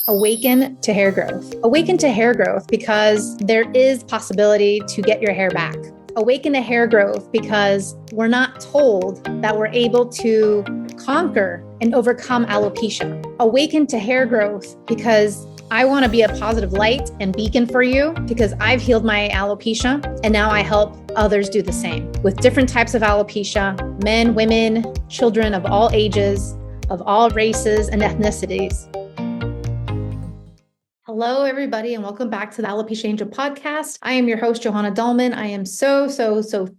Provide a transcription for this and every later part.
Awaken to hair growth. Awaken to hair growth because there is possibility to get your hair back. Awaken to hair growth because we're not told that we're able to conquer and overcome alopecia. Awaken to hair growth because I want to be a positive light and beacon for you because I've healed my alopecia and now I help others do the same with different types of alopecia, men, women, children of all ages, of all races and ethnicities. Hello, everybody, and welcome back to the Alopecia Angel podcast. I am your host, Johanna Dahlman. I am so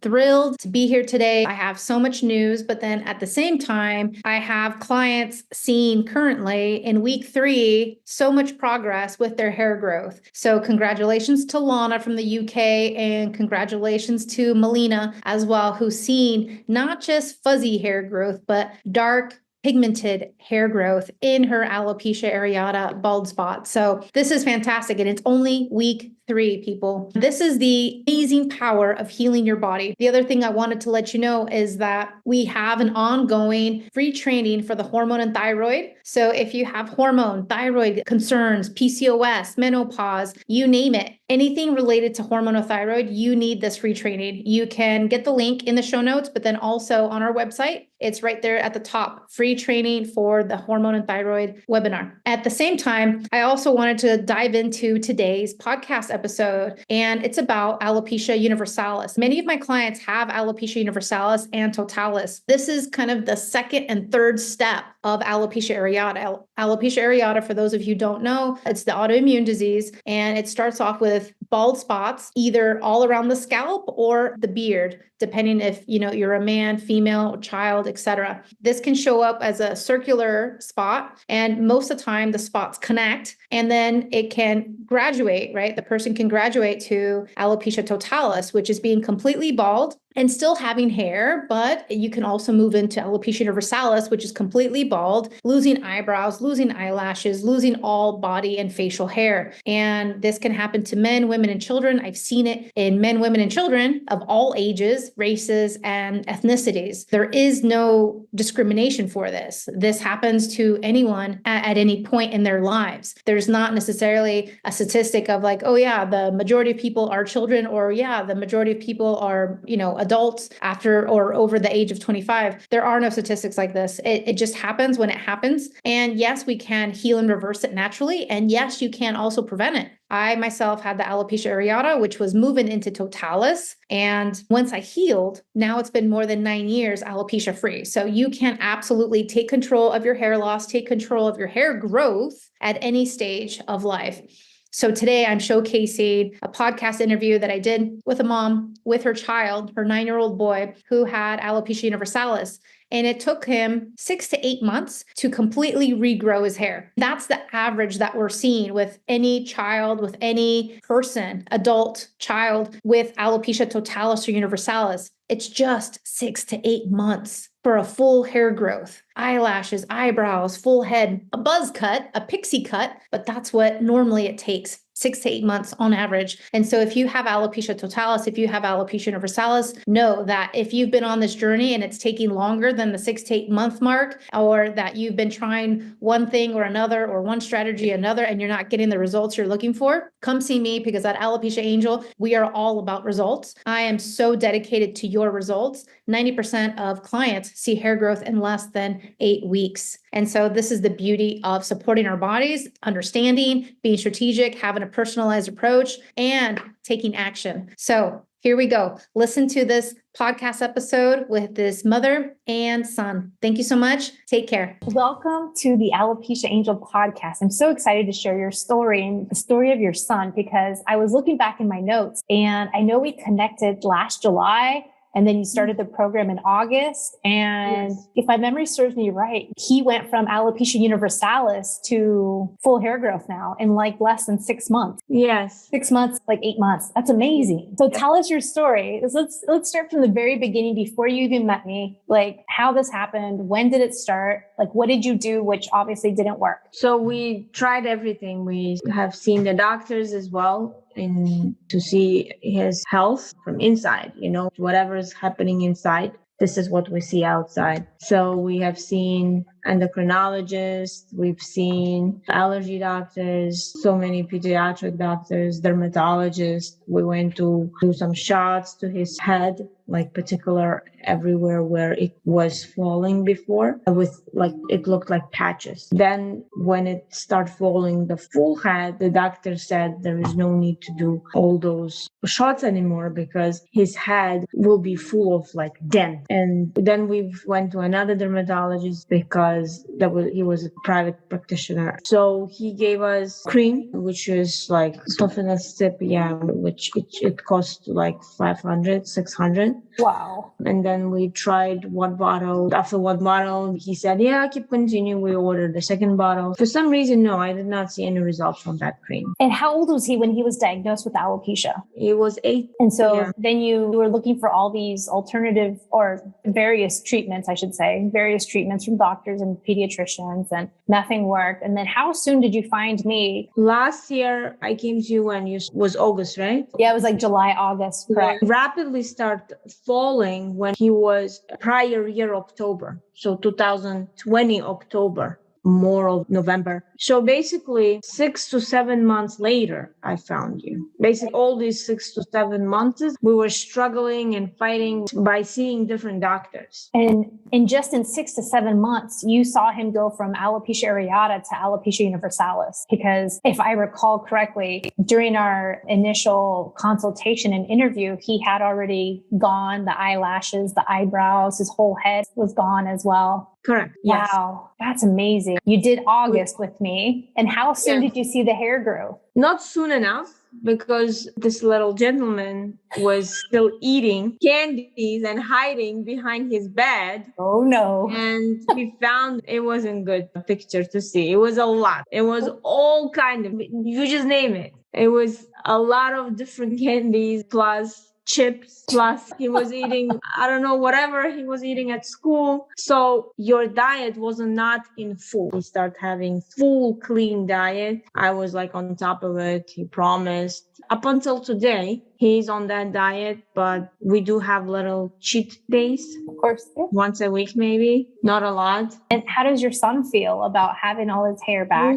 thrilled to be here today. I have so much news, but then at the same time, I have clients seeing currently in week 3, so much progress with their hair growth. So congratulations to Lana from the UK and congratulations to Melina as well, who's seen not just fuzzy hair growth, but dark pigmented hair growth in her alopecia areata bald spot. So this is fantastic. And it's only week 3, people. This is the amazing power of healing your body. The other thing I wanted to let you know is that we have an ongoing free training for the hormone and thyroid. So if you have hormone, thyroid concerns, PCOS, menopause, you name it, anything related to hormone or thyroid, you need this free training. You can get the link in the show notes, but then also on our website, it's right there at the top, free training for the hormone and thyroid webinar. At the same time, I also wanted to dive into today's podcast episode, and it's about alopecia universalis. Many of my clients have alopecia universalis and totalis. This is kind of the second and third step of alopecia areata. Alopecia areata, for those of you who don't know, it's the autoimmune disease, and it starts off with bald spots, either all around the scalp or the beard, depending if you're a man, female, child, etc. This can show up as a circular spot, and most of the time the spots connect, and then it can graduate, right? The person can graduate to alopecia totalis, which is being completely bald and still having hair, but you can also move into alopecia universalis, which is completely bald, losing eyebrows, losing eyelashes, losing all body and facial hair. And this can happen to men, women, and children. I've seen it in men, women, and children of all ages, races, and ethnicities. There is no discrimination for this. This happens to anyone at any point in their lives. There's not necessarily a statistic of like, oh yeah, the majority of people are children, or yeah, the majority of people are, adults after or over the age of 25. There are no statistics like this. It just happens when it happens. And yes, we can heal and reverse it naturally. And yes, you can also prevent it. I myself had the alopecia areata, which was moving into totalis. And once I healed, now it's been more than 9 years alopecia free. So you can absolutely take control of your hair loss, take control of your hair growth at any stage of life. So today I'm showcasing a podcast interview that I did with a mom with her child, her 9-year-old boy who had alopecia universalis. And it took him 6 to 8 months to completely regrow his hair. That's the average that we're seeing with any child, with any person, adult, child with alopecia totalis or universalis. It's just 6 to 8 months for a full hair growth, eyelashes, eyebrows, full head, a buzz cut, a pixie cut, but that's what normally it takes. 6 to 8 months on average. And so if you have alopecia totalis, if you have alopecia universalis, know that if you've been on this journey and it's taking longer than the 6 to 8 month mark, or that you've been trying one thing or another, or one strategy, another, and you're not getting the results you're looking for, come see me, because at Alopecia Angel, we are all about results. I am so dedicated to your results. 90% of clients see hair growth in less than 8 weeks. And so this is the beauty of supporting our bodies, understanding, being strategic, having a personalized approach, and taking action. So here we go. Listen to this podcast episode with this mother and son. Thank you so much. Take care. Welcome to the Alopecia Angel podcast. I'm so excited to share your story and the story of your son, because I was looking back in my notes and I know we connected last July. And then you started the program in August. And yes, if my memory serves me right, he went from alopecia universalis to full hair growth now in like less than 6 months. Yes. 6 months, like 8 months. That's amazing. So tell us your story. Let's start from the very beginning, before you even met me, like how this happened. When did it start? Like, what did you do, which obviously didn't work? So we tried everything. We have seen the doctors as well, and to see his health from inside, whatever is happening inside. This is what we see outside. So we have seen endocrinologists, we've seen allergy doctors, so many pediatric doctors, dermatologists. We went to do some shots to his head, like particular everywhere where it was falling before, with like it looked like patches. Then when it started falling the full head, the doctor said there is no need to do all those shots anymore because his head will be full of like dent. And then we went to another dermatologist because he was a private practitioner. So he gave us cream, which is like puffiness tip, which it cost like 500, 600. Wow. And then we tried one bottle. After one bottle, he said, keep continuing. We ordered the second bottle. For some reason, no, I did not see any results from that cream. And how old was he when he was diagnosed with alopecia? He was 8. And so then you were looking for all these alternative or various treatments, I should say, various treatments from doctors and pediatricians, and nothing worked. And then how soon did you find me? Last year, I came to you when was August, right? Yeah, it was like July, August, correct. Rapidly start falling when he was prior year October. So 2020 October, more of November. So basically 6 to 7 months later, I found you. Basically all these 6 to 7 months, we were struggling and fighting by seeing different doctors. And in 6 to 7 months, you saw him go from alopecia areata to alopecia universalis. Because if I recall correctly, during our initial consultation and interview, he had already gone, the eyelashes, the eyebrows, his whole head was gone as well. Correct. Yes. Wow. That's amazing. You did August with me. And how soon did you see the hair grow? Not soon enough, because this little gentleman was still eating candies and hiding behind his bed. Oh no. And we found it wasn't good picture to see. It was a lot. It was all kind of, you just name it. It was a lot of different candies plus chips, plus he was eating, I don't know, whatever he was eating at school. So your diet was not in full. He started having full clean diet. I was like on top of it. He promised. Up until today, he's on that diet, but we do have little cheat days. Of course. Yeah. Once a week, maybe. Not a lot. And how does your son feel about having all his hair back?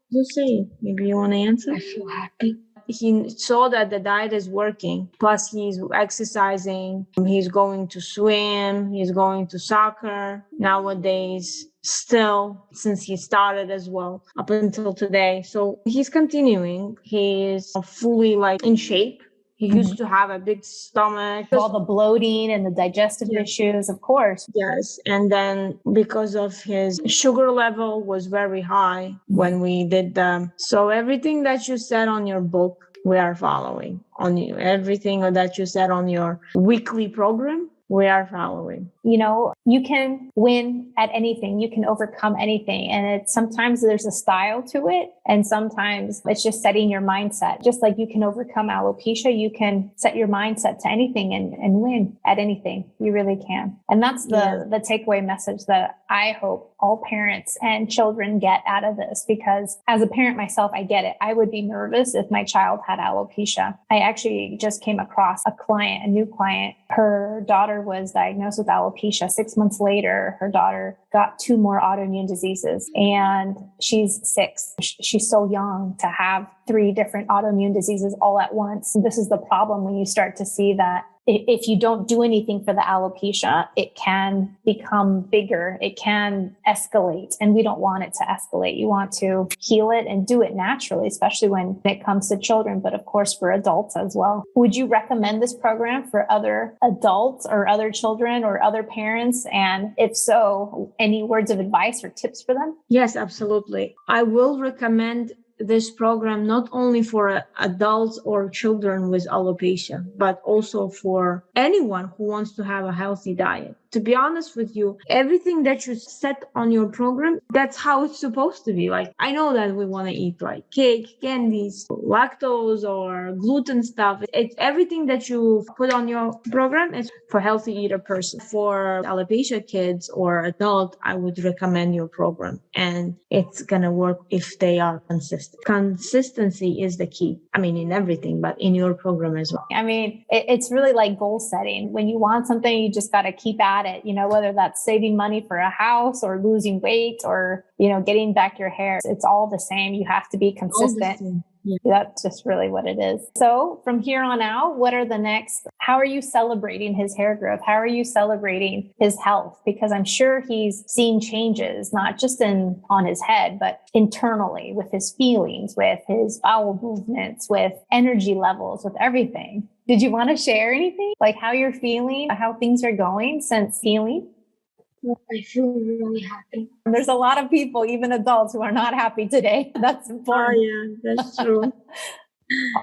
You say, maybe you want to answer? I feel happy. He saw that the diet is working. Plus, he's exercising. He's going to swim. He's going to soccer nowadays. Still, since he started as well, up until today. So he's continuing. He is fully like in shape. He used to have a big stomach. All the bloating and the digestive issues, of course. Yes. And then because of his sugar level was very high when we did them. So everything that you said on your book, we are following. On you. Everything that you said on your weekly program, we are following. You know, you can win at anything. You can overcome anything. And sometimes there's a style to it. And sometimes it's just setting your mindset. Just like you can overcome alopecia, you can set your mindset to anything and win at anything. You really can. And that's the takeaway message that I hope all parents and children get out of this, because as a parent myself, I get it. I would be nervous if my child had alopecia. I actually just came across a new client. Her daughter was diagnosed with alopecia. 6 months later, her daughter got 2 more autoimmune diseases, and she's 6. She's so young to have 3 different autoimmune diseases all at once. This is the problem when you start to see that if you don't do anything for the alopecia, it can become bigger. It can escalate, and we don't want it to escalate. You want to heal it and do it naturally, especially when it comes to children, but of course for adults as well. Would you recommend this program for other adults or other children or other parents? And if so, any words of advice or tips for them? Yes, absolutely. I will recommend this program not only for adults or children with alopecia, but also for anyone who wants to have a healthy diet. To be honest with you, everything that you set on your program, that's how it's supposed to be. Like, I know that we want to eat like cake, candies, lactose or gluten stuff. It's everything that you put on your program is for healthy eater person. For alopecia kids or adult, I would recommend your program, and it's going to work if they are consistent. Consistency is the key. I mean, in everything, but in your program as well. I mean, it's really like goal setting. When you want something, you just got to keep at at it, whether that's saving money for a house or losing weight or, getting back your hair. It's all the same. You have to be consistent. Yeah. That's just really what it is. So from here on out, how are you celebrating his hair growth? How are you celebrating his health? Because I'm sure he's seen changes, not just on his head, but internally with his feelings, with his bowel movements, with energy levels, with everything. Did you want to share anything? Like how you're feeling, how things are going since healing? I feel really happy. There's a lot of people, even adults, who are not happy today. That's important. Oh, yeah, that's true.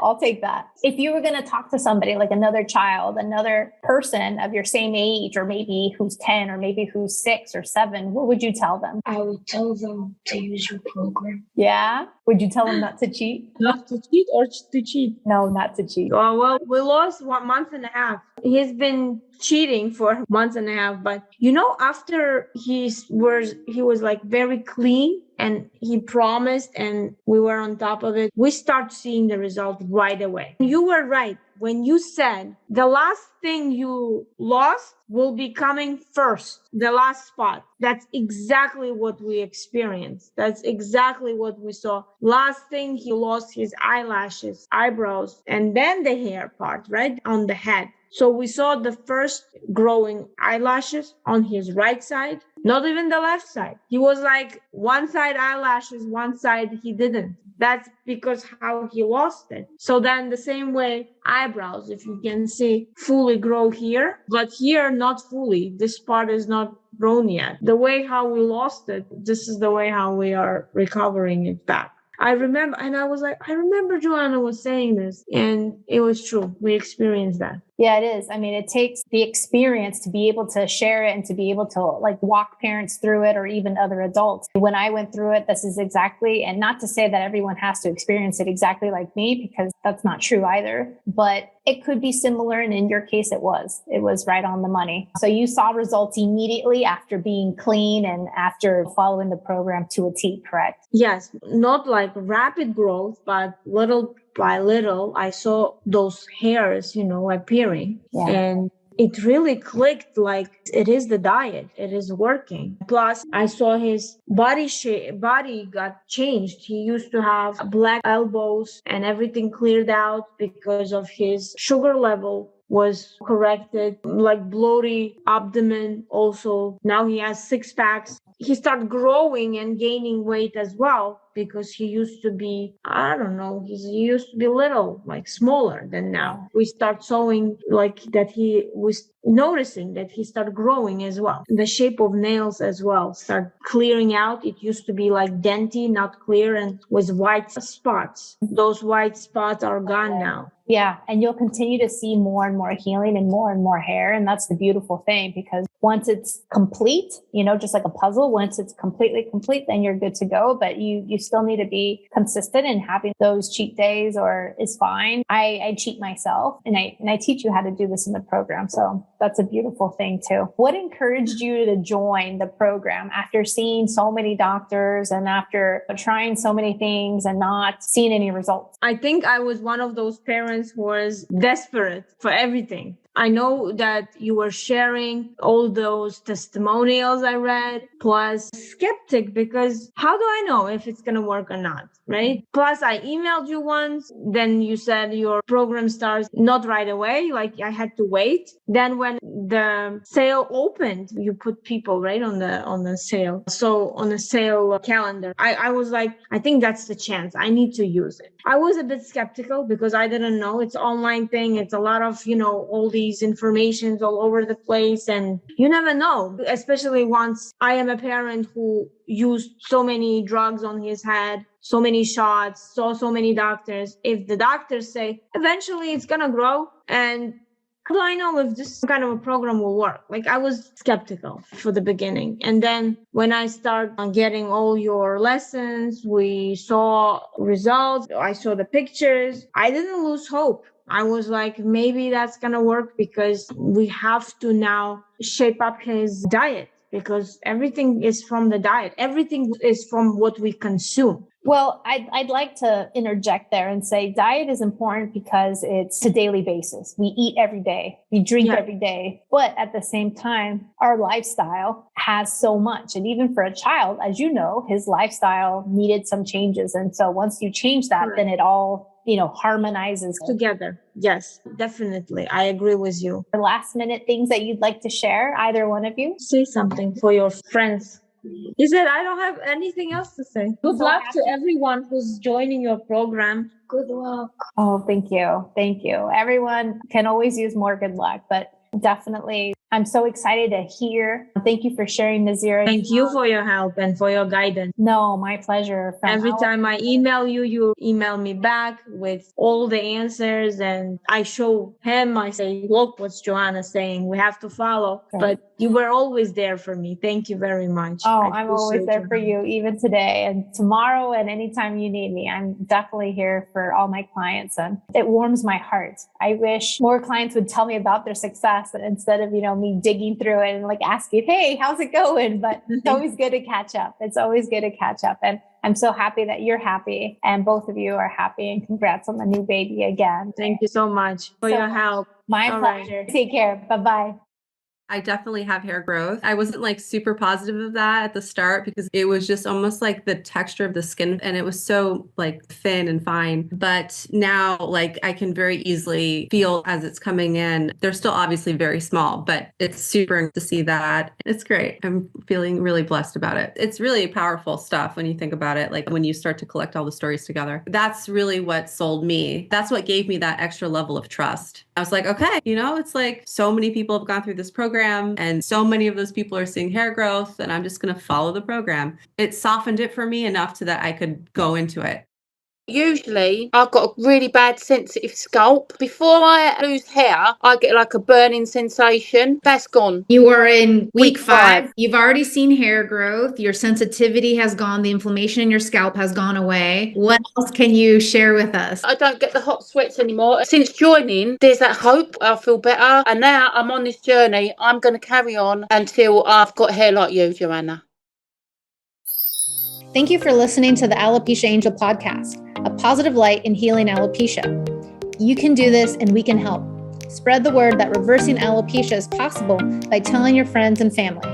I'll take that. If you were going to talk to somebody like another child, another person of your same age, or maybe who's 10 or maybe who's 6 or 7, what would you tell them? I would tell them to use your program. Yeah? Would you tell them not to cheat? Not to cheat or to cheat? No, not to cheat. Oh, well, we lost 1 month and a half. He's been cheating for months and a half, but after he was like very clean and he promised and we were on top of it, we start seeing the result right away. You were right when you said the last thing you lost will be coming first, the last spot. That's exactly what we experienced. That's exactly what we saw. Last thing, he lost his eyelashes, eyebrows, and then the hair part, right on the head. So we saw the first growing eyelashes on his right side, not even the left side. He was like one side eyelashes, one side he didn't. That's because how he lost it. So then the same way, eyebrows, if you can see, fully grow here, but here not fully. This part is not grown yet. The way how we lost it, this is the way how we are recovering it back. I remember, and I was like, I remember Joanna was saying this, and it was true. We experienced that. Yeah, it is. I mean, it takes the experience to be able to share it and to be able to walk parents through it or even other adults. When I went through it, this is exactly, and not to say that everyone has to experience it exactly like me, because that's not true either, but it could be similar. And in your case, it was right on the money. So you saw results immediately after being clean and after following the program to a T, correct? Yes, not like rapid growth, but little by little, I saw those hairs, appearing. Yeah. And it really clicked, like it is the diet. It is working. Plus, I saw his body got changed. He used to have black elbows and everything cleared out because of his sugar level was corrected, like bloaty abdomen also. Now he has 6 packs. He started growing and gaining weight as well, because he used to be, I don't know, he used to be little, like smaller than now. We start showing like that he was noticing that he started growing as well. The shape of nails as well start clearing out. It used to be like denty, not clear, and with white spots. Those white spots are gone now. Yeah. And you'll continue to see more and more healing and more hair. And that's the beautiful thing, because once it's complete, just like a puzzle, once it's completely complete, then you're good to go. But you still need to be consistent, and having those cheat days is fine. I cheat myself, and I teach you how to do this in the program. So that's a beautiful thing too. What encouraged you to join the program after seeing so many doctors and after trying so many things and not seeing any results? I think I was one of those parents who was desperate for everything. I know that you were sharing all those testimonials I read, plus skeptic, because how do I know if it's going to work or not, right? Plus I emailed you once, then you said your program starts not right away, like I had to wait. Then when the sale opened, you put people right on the sale. So on the sale calendar, I was like, I think that's the chance. I need to use it. I was a bit skeptical because I didn't know. It's an online thing. It's a lot of, all these informations all over the place, and you never know, especially once I am a parent who used so many drugs on his head, so many shots, saw so many doctors. If the doctors say eventually it's going to grow, and how do I know if this kind of a program will work? Like, I was skeptical for the beginning. And then when I start getting all your lessons, we saw results, I saw the pictures, I didn't lose hope. I was like, maybe that's going to work, because we have to now shape up his diet. because everything is from the diet. Everything is from what we consume. Well, I'd like to interject there and say diet is important because it's a daily basis. We eat every day, we drink every day, but at the same time, our lifestyle has so much. And even for a child, as you know, his lifestyle needed some changes. And so once you change that, then it all, harmonizes Together. Yes, definitely. I agree with you. Last minute things that you'd like to share, either one of you? Say something for your friends. He said, I don't have anything else to say. Good luck to everyone who's joining your program. Good luck. Oh, thank you. Thank you. Everyone can always use more good luck, but definitely I'm so excited to hear. Thank you for sharing, Nazira. Thank you for your help and for your guidance. No, my pleasure. Every time I email you, you email me back with all the answers, and I show him, I say, look what's Joanna saying. We have to follow. Okay. But you were always there for me. Thank you very much. Oh, I'm always there for you, even today and tomorrow and anytime you need me. I'm definitely here for all my clients, and it warms my heart. I wish more clients would tell me about their success instead of, me digging through it and asking, hey, how's it going? But it's always good to catch up. It's always good to catch up. And I'm so happy that you're happy and both of you are happy, and congrats on the new baby again. Thank you so much for your help. My pleasure. Take care. Bye-bye. I definitely have hair growth. I wasn't super positive of that at the start because it was just almost like the texture of the skin, and it was so thin and fine. But now I can very easily feel as it's coming in. They're still obviously very small, but it's super to see that. It's great. I'm feeling really blessed about it. It's really powerful stuff when you think about it. When you start to collect all the stories together, that's really what sold me. That's what gave me that extra level of trust. I was like, okay, it's so many people have gone through this program and so many of those people are seeing hair growth, and I'm just going to follow the program. It softened it for me enough so that I could go into it. Usually, I've got a really bad sensitive scalp. Before I lose hair, I get a burning sensation. That's gone. You are in week Week 5. You've already seen hair growth. Your sensitivity has gone. The inflammation in your scalp has gone away. What else can you share with us? I don't get the hot sweats anymore. Since joining, there's that hope. I feel better. And now I'm on this journey. I'm going to carry on until I've got hair like you, Joanna. Thank you for listening to the Alopecia Angel podcast, a positive light in healing alopecia. You can do this, and we can help. Spread the word that reversing alopecia is possible by telling your friends and family.